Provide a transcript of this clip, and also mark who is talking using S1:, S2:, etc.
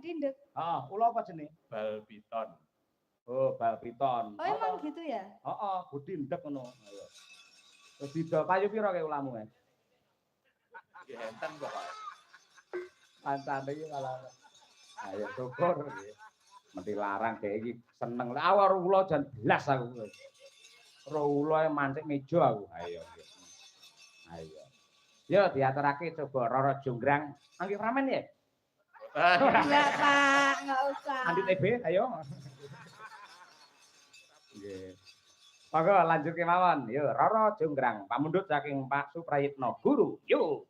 S1: ditindek.
S2: Heeh, ula apa jenenge?
S3: Bal piton.
S2: Oh, bal piton.
S1: Oh, emang gitu ya?
S2: Heeh, ditindek ngono. Ayo. Wis dida payu pira kae ulamu kae?
S3: Ya enten pokoke.
S2: Kancane iki malah. Ayo syukur nggih. Mesti larang dhek iki seneng. Awar ula jan blas aku. Ro ula mancik meja aku. Ayo. Ayo. Yo diaturake coba Roro Jonggrang. Anggi ramen ya?
S1: Enggak, Pak, enggak usah.
S2: Andi TB, ayo. Nggih. Monggo lanjut kemawon. Yo Roro Jonggrang, pamundhut saking Pak Suprayitno Guru. Yo.